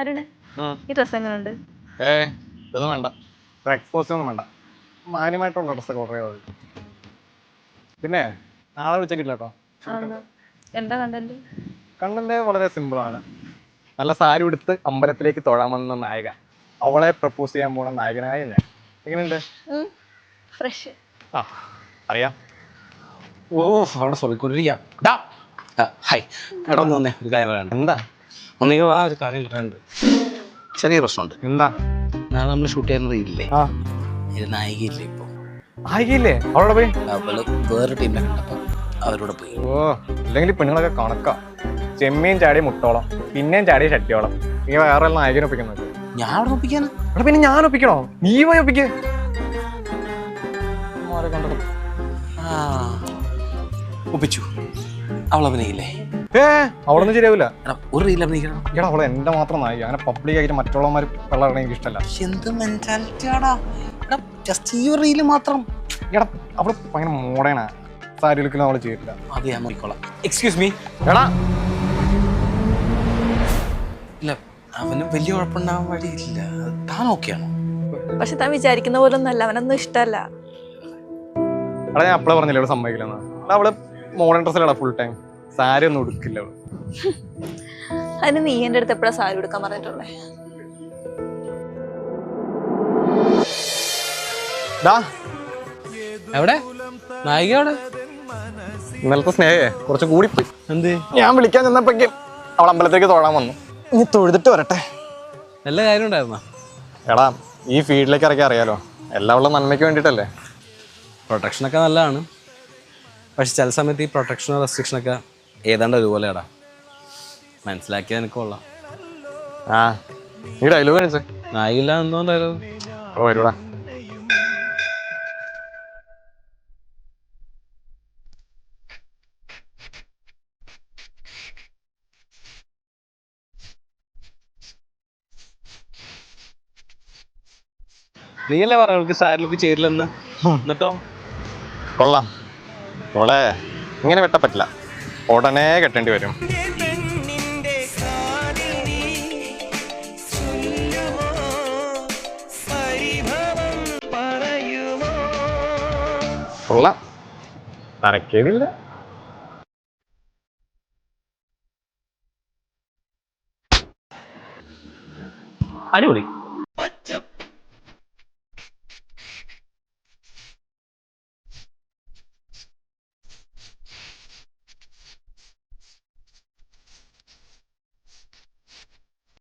അരുണ്, ഈ ഡ്രസ് എങ്ങനെയുണ്ട്? ഇതൊന്നും വേണ്ട, ബ്രേക്ക്ഫാസ്റ്റ് ഒന്നും വേണ്ട, മാന്യമായിട്ടുള്ള ഡ്രസ്സൊക്കെ ഓർഡർ ചെയ്തത്. പിന്നെ നാളെ വിളിച്ചിട്ടില്ല കേട്ടോ. എന്താ കണ്ടന്റ്? കണ്ടന്റ് വളരെ സിമ്പിളാണ്. നല്ല സാരി ഉടുത്ത് അമ്പലത്തിലേക്ക് തൊഴാൻ വന്ന നായിക, അവളെ പ്രപ്പോസ് ചെയ്യാൻ പോണ നായകനായ ഞാൻ. എങ്ങനെയുണ്ട്? ഫ്രഷ്. ആ അറിയാം. ഓ അവിടെ சொல்லிக்கொண்டிരിക്കുക. ഹായ് എടാ ഒന്ന് വന്നേ, ഒരു കാര്യം പറയാനുണ്ട്. എന്താ? ഒന്നെങ്കിൽ ആ ഒരു കാര്യം പറയാനുണ്ട്. ചെറിയ പ്രശ്നമുണ്ട്. എന്താ? നാളെ നമ്മൾ ഷൂട്ട് ചെയ്യുന്നത് ഇല്ലേ, ആ ഇത് നായികയില്ലേ ഇപ്പോൾ. നായികയില്ലേ? അവളോട് പോയി അവള് വേറെ ടീമിനെ കണ്ടപ്പോൾ അവരോട് പോയി. ഓ അല്ലെങ്കിൽ പെണ്ണുങ്ങളൊക്കെ കണക്കാ. ചെമ്മീൻ ചാടി മുട്ടോളം, പിന്നെയും ചാടി ഷട്ടിയോളം. നീ വേറെ നായകനെ ഒപ്പിക്കുന്നത്. ഞാൻ അവിടെ ഒപ്പിക്കാനാ? എടാ പിന്നെ ഞാൻ ഒപ്പിക്കണോ? നീ പോയി ഒപ്പിക്ക്. ഒപ്പിച്ചു. അവൾ അഭിനയില്ലേ? അവളൊന്നും ശരിയാവില്ല. ഒരു റീൽ അഭിനയിക്കണം. എടാ അവളെ എന്റെ മാത്രം നായിക, അങ്ങനെ പബ്ലിക് ആയിട്ട് മറ്റുള്ളവന്മാർ വെള്ളം എനിക്ക് ഇഷ്ടമല്ല. എന്ത് മെന്റാലിറ്റിയാടാ. ജസ്റ്റ് ഈ ഒരു റീല് മാത്രം. എടാ അവള് ഭയങ്കര മോഡേണാ, സാരി ലുക്കിൽ അവള് ചെയ്തിട്ടില്ല. അത് ഞാൻ നോക്കിക്കോളാം. Excuse me. എടാ ഇല്ല, അവന് വലിയ കുഴപ്പമുണ്ടാവാൻ വഴിയില്ല. താൻ ഓക്കെയാണോ? പക്ഷെ താൻ വിചാരിക്കുന്ന പോലെ ഒന്നല്ല, അവനൊന്നും ഇഷ്ടമല്ല. എടാ ഞാൻ അപ്പളെ പറഞ്ഞില്ല അവള് സമ്മതിക്കില്ലെന്ന്. അവള് മോഡേൺ ഡ്രസ്സിലാണ് ഫുൾ ടൈം, സാരി ഒന്നും ഉടുക്കില്ല അവള്. അതിന് നീ എന്റെ അടുത്ത് എപ്പോഴാ സാരി എടുക്കാൻ പറഞ്ഞിട്ടുള്ളേ? എവിടെ നായിക? അവിടെ ഇന്നലത്തെ സ്നേഹയെ കുറച്ച് കൂടിപ്പോയി. എന്ത്? ഞാൻ വിളിക്കാൻ ചെന്നപ്പോഴേക്കും അവൾ അമ്പലത്തേക്ക് തൊഴാൻ വന്നു. ഇനി തൊഴുതിട്ട് വരട്ടെ. നല്ല കാര്യം ഉണ്ടായിരുന്ന? എടാ ഈ ഫീൽഡിലേക്ക് ഇറക്കി അറിയാലോ, എല്ലാവരുടെ നന്മയ്ക്ക് വേണ്ടിയിട്ടല്ലേ. പ്രൊട്ടക്ഷനൊക്കെ നല്ലതാണ്, പക്ഷെ ചില സമയത്ത് ഈ പ്രൊട്ടക്ഷനോ റെസ്ട്രിക്ഷനൊക്കെ ഏതാണ്ട് ഒരുപോലെയാടാ. മനസ്സിലാക്കിയാൽ എനിക്ക് കൊള്ളാം. ആ ഈ ഡയലോഗ് കാണിച്ചേ. നായികില്ല എന്തോ ഡയലോഗ്. ഓ വരൂടാ. നീയല്ലേ പറഞ്ഞ അവൾക്ക് സാരിലൊക്കെ ചേരില്ലെന്ന്? എന്നിട്ടോ? കൊള്ളാം. അവളെ ഇങ്ങനെ വെട്ടാൻ പറ്റില്ല, ഉടനെ കെട്ടേണ്ടി വരും. കൊള്ളാം, തരക്കേടില്ല. അടിപൊളി.